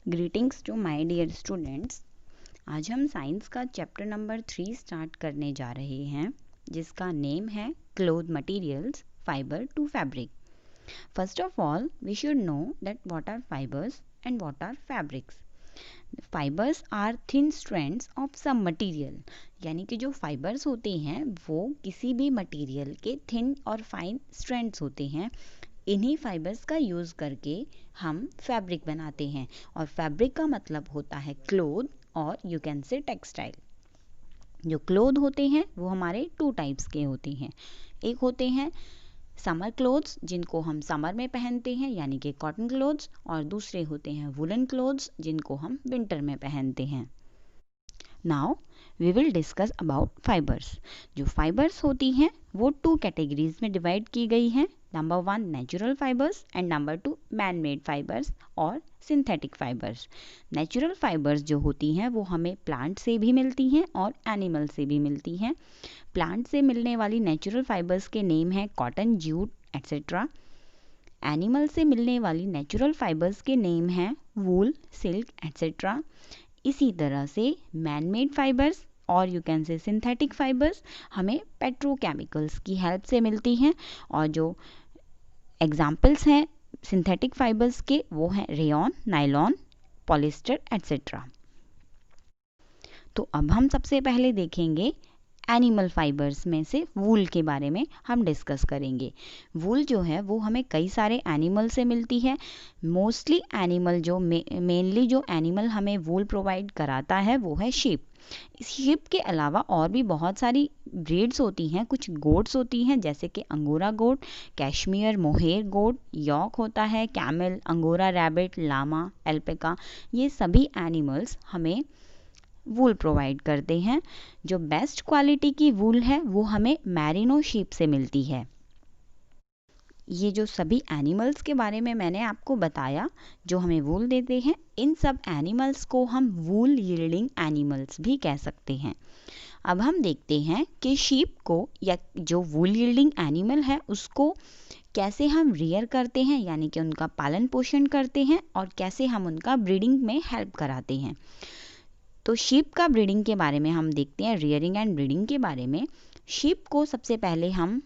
Greetings to my dear students. आज हम science का चैप्टर नंबर 3 स्टार्ट करने जा रहे हैं, जिसका नेम है cloth materials fibre to fabric. First of all we should know that what are fibres and what are fabrics. Fibres are thin strands of some material, यानी कि जो फाइबर्स होते हैं वो किसी भी मटेरियल के थिन और फाइन स्ट्रैंड्स होते हैं। इन्हीं फाइबर्स का यूज़ करके हम फैब्रिक बनाते हैं, और फैब्रिक का मतलब होता है क्लोथ और यू कैन से टेक्सटाइल। जो क्लोथ होते हैं वो हमारे 2 टाइप्स के होते हैं। एक होते हैं समर क्लोथ्स, जिनको हम समर में पहनते हैं यानी कि कॉटन क्लोथ्स, और दूसरे होते हैं वुलन क्लोथ्स, जिनको हम विंटर में पहनते हैं। Now we will discuss about fibres. जो फाइबर्स होती हैं वो 2 कैटेगरीज में डिवाइड की गई हैं। Number 1 natural fibres and number 2 man made fibres और सिंथेटिक फाइबर्स। नेचुरल फाइबर्स जो होती हैं वो हमें प्लांट से भी मिलती हैं और एनिमल से भी मिलती हैं। प्लांट से मिलने वाली नेचुरल फाइबर्स के नेम हैं कॉटन, जूट एट्सेट्रा। एनिमल से मिलने वाली नेचुरल फाइबर्स के नेम हैं वूल, सिल्क एट्सेट्रा। इसी तरह से मैन मेड फाइबर्स और you can say synthetic fibres हमें पेट्रोकेमिकल्स की हेल्प से मिलती हैं, और जो एग्जाम्पल्स हैं सिंथेटिक फाइबर्स के वो हैं रेयॉन, नायलॉन, पॉलिस्टर एट्सेट्रा। तो अब हम सबसे पहले देखेंगे एनिमल फाइबर्स में से वूल के बारे में हम डिस्कस करेंगे। वूल जो है वो हमें कई सारे एनिमल से मिलती है। मोस्टली एनिमल जो मेनली जो एनिमल हमें वूल प्रोवाइड कराता है वो है शीप। शीप के अलावा और भी बहुत सारी ब्रीड्स होती हैं। कुछ गोट्स होती हैं जैसे कि अंगोरा गोट, कैश्मीर मोहेर गोट, यॉक होता है, कैमल, अंगोरा रैबिट, लामा, एल्पेका। ये सभी एनिमल्स हमें वूल प्रोवाइड करते हैं। जो बेस्ट क्वालिटी की वूल है वो हमें मैरिनो शीप से मिलती है। ये जो सभी एनिमल्स के बारे में मैंने आपको बताया जो हमें वूल देते हैं, इन सब एनिमल्स को हम वूल यील्डिंग एनिमल्स भी कह सकते हैं। अब हम देखते हैं कि शीप को या जो वूल यील्डिंग एनिमल है उसको कैसे हम रियर करते हैं, यानी कि उनका पालन पोषण करते हैं, और कैसे हम उनका ब्रीडिंग में हेल्प कराते हैं। तो शीप का ब्रीडिंग के बारे में हम देखते हैं, रियरिंग एंड ब्रीडिंग के बारे में। शीप को सबसे पहले हम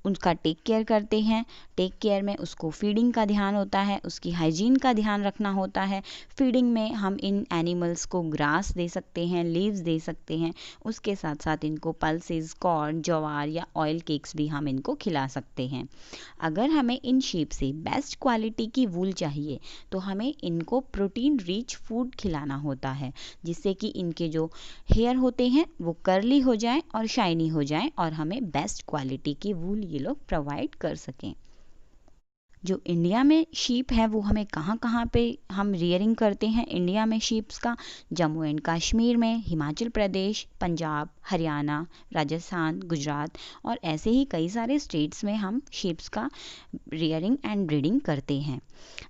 उसका टेक केयर करते हैं। टेक केयर में उसको फीडिंग का ध्यान होता है, उसकी हाइजीन का ध्यान रखना होता है। फीडिंग में हम इन एनिमल्स को ग्रास दे सकते हैं, लीव्स दे सकते हैं। उसके साथ साथ इनको पल्सेस, कॉर्न, ज्वार या ऑयल केक्स भी हम इनको खिला सकते हैं। अगर हमें इन शीप से बेस्ट क्वालिटी की वूल चाहिए तो हमें इनको प्रोटीन रिच फूड खिलाना होता है, जिससे कि इनके जो हेयर होते हैं वो कर्ली हो जाएं और शाइनी हो जाएं, और हमें बेस्ट क्वालिटी की वूल ये लोग प्रोवाइड कर सकें। जो इंडिया में शीप है वो हमें कहाँ कहाँ पे हम रियरिंग करते हैं इंडिया में शीप्स का। जम्मू एंड कश्मीर में, हिमाचल प्रदेश, पंजाब, हरियाणा, राजस्थान, गुजरात और ऐसे ही कई सारे स्टेट्स में हम शीप्स का रियरिंग एंड ब्रीडिंग करते हैं।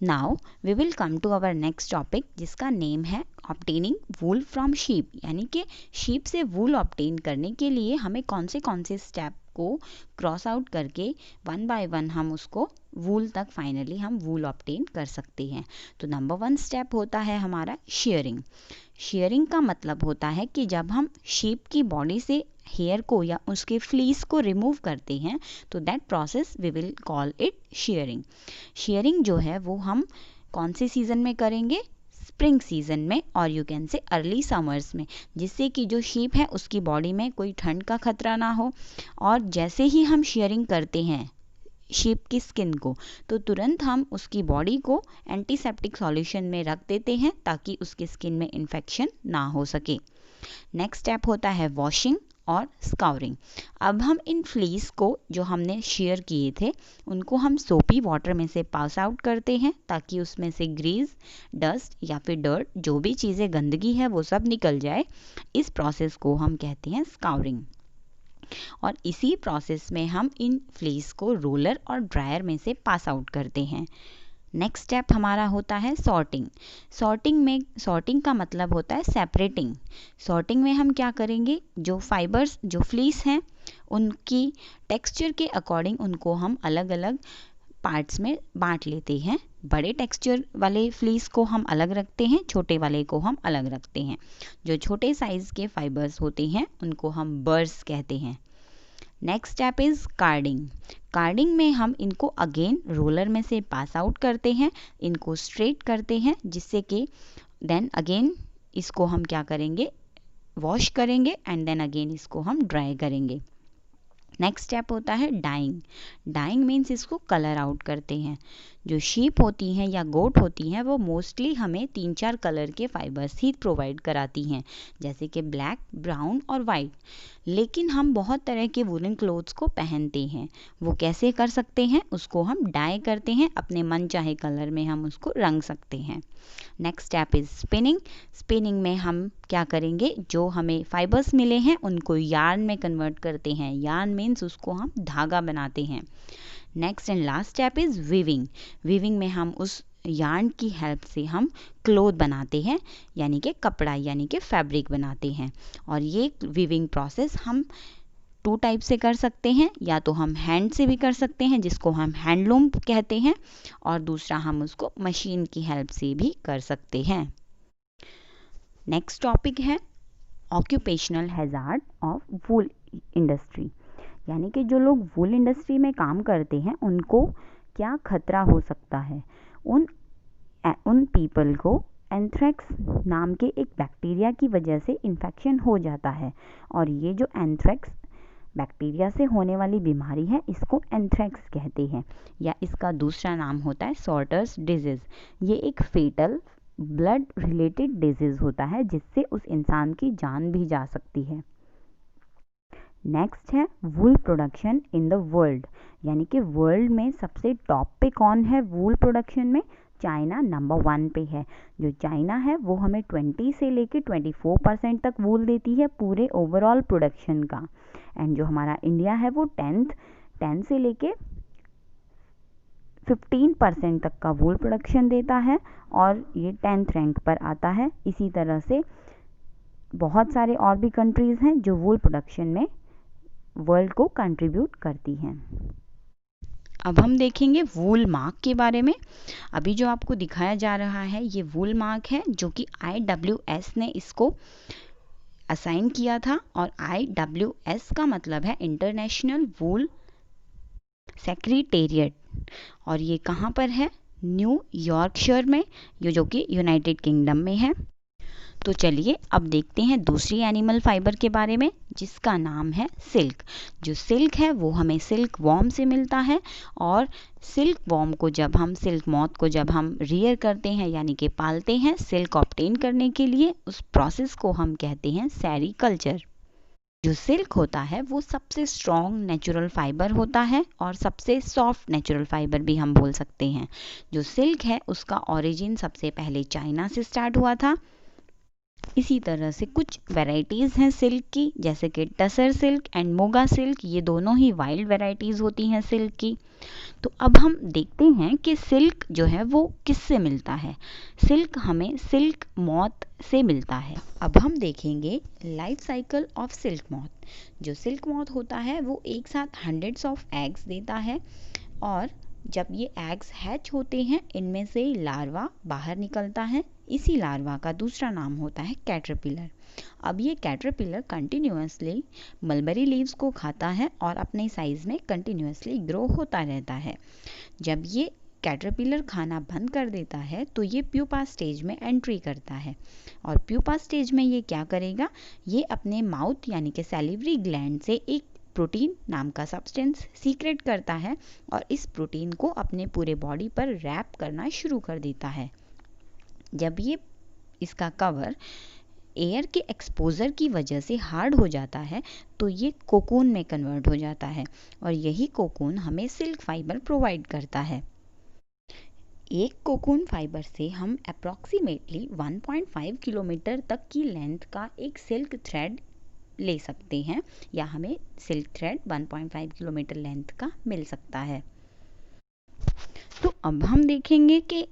Now we will come to our next topic, जिसका नेम है ऑब्टेनिंग वूल फ्रॉम शीप। यानी कि शीप से वूल ऑब्टेन करने के लिए हमें कौन से स्टेप को क्रॉस आउट करके 1 बाय 1 हम उसको वूल तक फाइनली हम वूल ऑब्टेन कर सकते हैं। तो नंबर 1 स्टेप होता है हमारा शेयरिंग। शेयरिंग का मतलब होता है कि जब हम शीप की बॉडी से हेयर को या उसके फ्लीस को रिमूव करते हैं तो that process we will call it shearing. Shearing जो है वो हम कौन से सीज़न में करेंगे? स्प्रिंग सीजन में, और you can say early summers में, जिससे कि जो शीप है उसकी बॉडी में कोई ठंड का खतरा ना हो। और जैसे ही हम शेयरिंग करते हैं शीप की स्किन को, तो तुरंत हम उसकी बॉडी को एंटीसेप्टिक सॉल्यूशन में रख देते हैं ताकि उसकी स्किन में इन्फेक्शन ना हो सके। नेक्स्ट स्टेप होता है वॉशिंग और स्काउरिंग। अब हम इन फ्लीस को जो हमने शेयर किए थे उनको हम सोपी वाटर में से पास आउट करते हैं ताकि उसमें से ग्रीस, डस्ट या फिर डर्ट, जो भी चीज़ें गंदगी है वो सब निकल जाए। इस प्रोसेस को हम कहते हैं स्काउरिंग। और इसी प्रोसेस में हम इन फ्लीस को रोलर और ड्रायर में से पास आउट करते हैं। नेक्स्ट स्टेप हमारा होता है सॉर्टिंग। सॉर्टिंग का मतलब होता है सेपरेटिंग। सॉर्टिंग में हम क्या करेंगे, जो फाइबर्स, जो फ्लीस हैं, उनकी टेक्सचर के अकॉर्डिंग उनको हम अलग अलग पार्ट्स में बांट लेते हैं, बड़े टेक्सचर वाले फ्लीस को हम अलग रखते हैं, छोटे वाले को हम अलग रखते हैं। जो छोटे साइज के फाइबर्स होते हैं उनको हम बर्स कहते हैं। Next step is carding. Carding में हम इनको अगेन रोलर में से पास आउट करते हैं, इनको स्ट्रेट करते हैं, जिससे कि देन अगेन इसको हम क्या करेंगे, वॉश करेंगे एंड देन अगेन इसको हम ड्राई करेंगे। नेक्स्ट स्टेप होता है डाइंग। डाइंग मीन्स इसको कलर आउट करते हैं। जो शीप होती हैं या गोट होती हैं वो मोस्टली हमें 3-4 कलर के फाइबर्स ही प्रोवाइड कराती हैं, जैसे कि ब्लैक, ब्राउन और वाइट। लेकिन हम बहुत तरह के वुलन क्लोथ्स को पहनते हैं, वो कैसे कर सकते हैं, उसको हम डाई करते हैं, अपने मन चाहे कलर में हम उसको रंग सकते हैं। Next step is spinning. Spinning में हम क्या करेंगे, जो हमें फाइबर्स मिले हैं उनको यार्न में कन्वर्ट करते हैं। यार्न मीन्स उसको हम धागा बनाते हैं। Next and last step is weaving. Weaving में हम उस यार्न की हेल्प से हम क्लोथ बनाते हैं, यानी कि कपड़ा यानी कि फैब्रिक बनाते हैं। और ये वीविंग प्रोसेस हम 2 टाइप से कर सकते हैं, या तो हम हैंड से भी कर सकते हैं जिसको हम हैंडलूम कहते हैं, और दूसरा हम उसको मशीन की हेल्प से भी कर सकते हैं। नेक्स्ट टॉपिक है occupational hazard of wool industry, यानी कि जो लोग वूल इंडस्ट्री में काम करते हैं उनको क्या खतरा हो सकता है। उन पीपल को एंथ्रेक्स नाम के एक बैक्टीरिया की वजह से इन्फेक्शन हो जाता है, और ये जो एंथ्रेक्स बैक्टीरिया से होने वाली बीमारी है इसको एंथ्रेक्स कहते हैं, या इसका दूसरा नाम होता है सॉर्टर्स डिजीज। ये एक फेटल ब्लड रिलेटेड डिजीज होता है जिससे उस इंसान की जान भी जा सकती है। नेक्स्ट है वूल प्रोडक्शन इन द वर्ल्ड, यानी कि वर्ल्ड में सबसे टॉप पे कौन है वूल प्रोडक्शन में। चाइना नंबर 1 पे है। जो चाइना है वो हमें 20 से लेके 24% तक वूल देती है पूरे ओवरऑल प्रोडक्शन का। एंड जो हमारा इंडिया है वो 10 से लेके 15% तक का वूल प्रोडक्शन देता है, और ये 10th रैंक पर आता है। इसी तरह से बहुत सारे और भी कंट्रीज़ हैं जो वूल प्रोडक्शन में वर्ल्ड को कंट्रीब्यूट करती हैं। अब हम देखेंगे वूल मार्क के बारे में। अभी जो आपको दिखाया जा रहा है ये वूल मार्क है, जो कि IWS ने इसको असाइन किया था, और IWS का मतलब है इंटरनेशनल वूल सेक्रेटेरिएट, और ये कहाँ पर है, न्यू यॉर्कशायर में, ये जो कि यूनाइटेड किंगडम में है। तो चलिए अब देखते हैं दूसरी एनिमल फाइबर के बारे में, जिसका नाम है सिल्क। जो सिल्क है वो हमें सिल्क वॉर्म से मिलता है, और सिल्क वॉर्म को जब हम सिल्क मॉथ को जब हम रियर करते हैं यानी कि पालते हैं सिल्क ऑब्टेन करने के लिए, उस प्रोसेस को हम कहते हैं सेरीकल्चर। जो सिल्क होता है वो सबसे स्ट्रॉन्ग नेचुरल फाइबर होता है, और सबसे सॉफ्ट नेचुरल फाइबर भी हम बोल सकते हैं। जो सिल्क है उसका ओरिजिन सबसे पहले चाइना से स्टार्ट हुआ था। इसी तरह से कुछ वैरायटीज़ हैं सिल्क की, जैसे कि tussar silk and Moga silk, ये दोनों ही वाइल्ड वैरायटीज़ होती हैं सिल्क की। तो अब हम देखते हैं कि सिल्क जो है वो किससे मिलता है। सिल्क हमें सिल्क मॉथ से मिलता है। अब हम देखेंगे life cycle of silk moth. जो सिल्क मॉथ होता है वो एक साथ हंड्रेड्स ऑफ एग्स देता है, और जब ये एग्स हैच होते हैं इनमें से लार्वा बाहर निकलता है। इसी लार्वा का दूसरा नाम होता है कैटरपिलर। अब ये कैटरपिलर कंटिन्यूअसली मलबरी लीव्स को खाता है और अपने साइज में कंटिन्यूअसली ग्रो होता रहता है। जब ये कैटरपिलर खाना बंद कर देता है तो ये प्यूपा स्टेज में एंट्री करता है, और प्यूपा स्टेज में ये क्या करेगा, ये अपने माउथ यानी कि सैलिवरी ग्लैंड से एक प्रोटीन नाम का सब्सटेंस सीक्रेट करता है, और इस प्रोटीन को अपने पूरे बॉडी पर रैप करना शुरू कर देता है। जब ये इसका कवर एयर के एक्सपोजर की वजह से हार्ड हो जाता है तो ये कोकून में कन्वर्ट हो जाता है, और यही कोकून हमें सिल्क फाइबर प्रोवाइड करता है। एक कोकून फाइबर से हम अप्रॉक्सीमेटली 1.5 किलोमीटर तक की लेंथ का एक सिल्क थ्रेड ले सकते हैं, या हमें सिल्क थ्रेड 1.5 किलोमीटर लेंथ का मिल सकता है। तो अब हम देखेंगे कि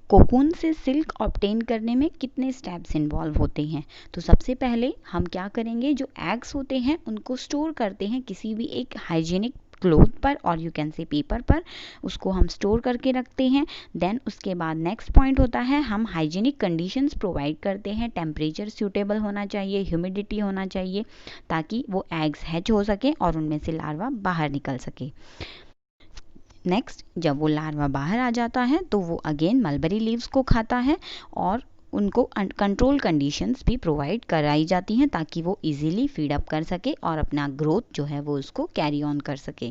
कोकून से सिल्क ऑब्टेन करने में कितने स्टेप्स इन्वॉल्व होते हैं। तो सबसे पहले हम क्या करेंगे, जो एग्स होते हैं उनको स्टोर करते हैं किसी भी एक हाइजीनिक क्लोथ पर और यू कैन से पेपर पर उसको हम स्टोर करके रखते हैं। देन उसके बाद नेक्स्ट पॉइंट होता है हम हाइजीनिक कंडीशंस प्रोवाइड करते हैं। टेम्परेचर सूटेबल होना चाहिए, ह्यूमिडिटी होना चाहिए ताकि वो एग्स हैच हो सके और उनमें से लार्वा बाहर निकल सके। नेक्स्ट जब वो लार्वा बाहर आ जाता है तो वो अगेन मलबेरी लीव्स को खाता है और उनको कंट्रोल कंडीशंस भी प्रोवाइड कराई जाती हैं ताकि वो इजीली फीड अप कर सके और अपना ग्रोथ जो है वो उसको कैरी ऑन कर सके।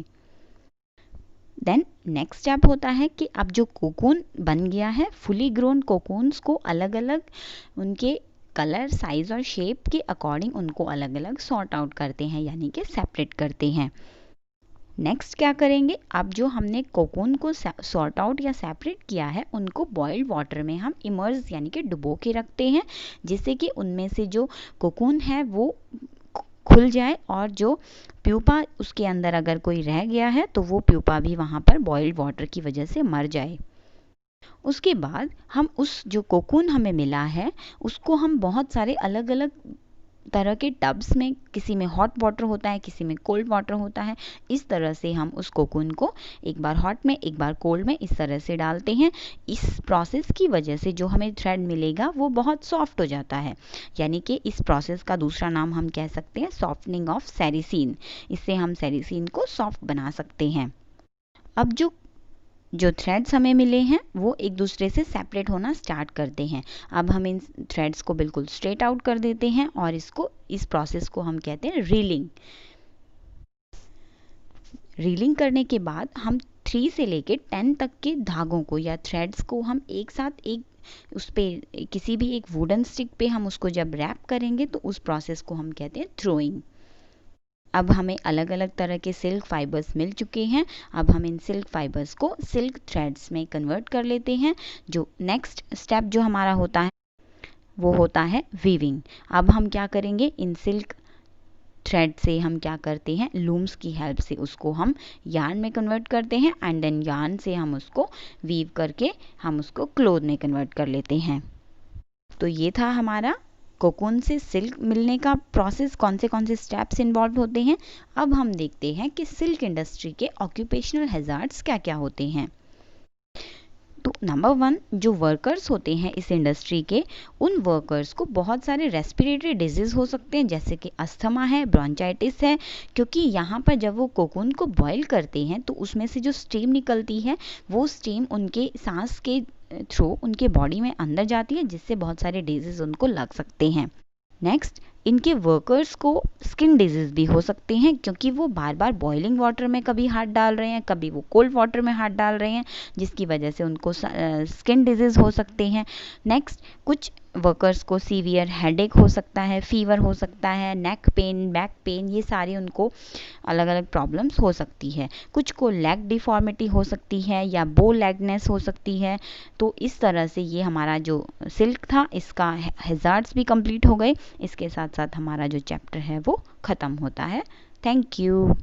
देन नेक्स्ट स्टेप होता है कि अब जो कोकून बन गया है, फुली ग्रोन कोकून्स को अलग अलग उनके कलर, साइज और शेप के अकॉर्डिंग उनको अलग अलग सॉर्ट आउट करते हैं, यानी कि सेपरेट करते हैं। नेक्स्ट क्या करेंगे, अब जो हमने कोकून को सॉर्ट आउट या सेपरेट किया है उनको बॉइल्ड वाटर में हम इमर्ज यानी कि डुबो के रखते हैं, जिससे कि उनमें से जो कोकून है वो खुल जाए और जो प्यूपा उसके अंदर अगर कोई रह गया है तो वो प्यूपा भी वहाँ पर बॉइल्ड वाटर की वजह से मर जाए। उसके बाद हम उस जो कोकून हमें मिला है उसको हम बहुत सारे अलग अलग तरह के टब्स में, किसी में हॉट वाटर होता है, किसी में कोल्ड वाटर होता है, इस तरह से हम उस कोकून को एक बार हॉट में एक बार कोल्ड में इस तरह से डालते हैं। इस प्रोसेस की वजह से जो हमें थ्रेड मिलेगा वो बहुत सॉफ्ट हो जाता है, यानी कि इस प्रोसेस का दूसरा नाम हम कह सकते हैं सॉफ्टनिंग ऑफ सेरिसीन। इससे हम सेरिसीन को सॉफ्ट बना सकते हैं। अब जो थ्रेड्स हमें मिले हैं वो एक दूसरे से सेपरेट होना स्टार्ट करते हैं। अब हम इन थ्रेड्स को बिल्कुल स्ट्रेट आउट कर देते हैं और इस प्रोसेस को हम कहते हैं रीलिंग। रीलिंग करने के बाद हम 3 से लेके 10 तक के धागों को या थ्रेड्स को हम एक साथ उस पे किसी भी एक वुडन स्टिक पे हम उसको जब रैप करेंगे तो उस प्रोसेस को हम कहते हैं थ्रोइंग। अब हमें अलग अलग तरह के सिल्क फाइबर्स मिल चुके हैं। अब हम इन सिल्क फाइबर्स को सिल्क थ्रेड्स में कन्वर्ट कर लेते हैं। जो नेक्स्ट स्टेप जो हमारा होता है वो होता है वीविंग। अब हम क्या करेंगे, इन सिल्क थ्रेड से हम क्या करते हैं, लूम्स की हेल्प से उसको हम यार्न में कन्वर्ट करते हैं एंड देन यार्न से हम उसको वीव करके हम उसको क्लोथ में कन्वर्ट कर लेते हैं। तो ये था हमारा कोकून से सिल्क मिलने का प्रोसेस, कौन से स्टेप्स इन्वॉल्व होते हैं। अब हम देखते हैं कि सिल्क इंडस्ट्री के ऑक्यूपेशनल हैजार्ड्स क्या क्या होते हैं। तो नंबर 1, जो वर्कर्स होते हैं इस इंडस्ट्री के, उन वर्कर्स को बहुत सारे रेस्पिरेटरी डिजीज़ हो सकते हैं, जैसे कि अस्थमा है, ब्रोंचाइटिस है, क्योंकि यहाँ पर जब वो कोकून को बॉईल करते हैं तो उसमें से जो स्टीम निकलती है वो स्टीम उनके सांस के थ्रू उनके बॉडी में अंदर जाती है, जिससे बहुत सारे डिजीज़ उनको लग सकते हैं। नेक्स्ट, इनके वर्कर्स को स्किन डिजीज़ भी हो सकते हैं, क्योंकि वो बार बार बॉइलिंग वाटर में कभी हाथ डाल रहे हैं, कभी वो कोल्ड वाटर में हाथ डाल रहे हैं, जिसकी वजह से उनको स्किन डिजीज़ हो सकते हैं। नेक्स्ट, कुछ वर्कर्स को सीवियर हेडेक हो सकता है, फीवर हो सकता है, नेक पेन, बैक पेन, ये सारी उनको अलग अलग प्रॉब्लम्स हो सकती है। कुछ को लेग डिफॉर्मिटी हो सकती है या बो लेगनेस हो सकती है। तो इस तरह से ये हमारा जो सिल्क था इसका हैजार्ड्स भी कंप्लीट हो गए। इसके साथ साथ हमारा जो चैप्टर है वो ख़त्म होता है। Thank you.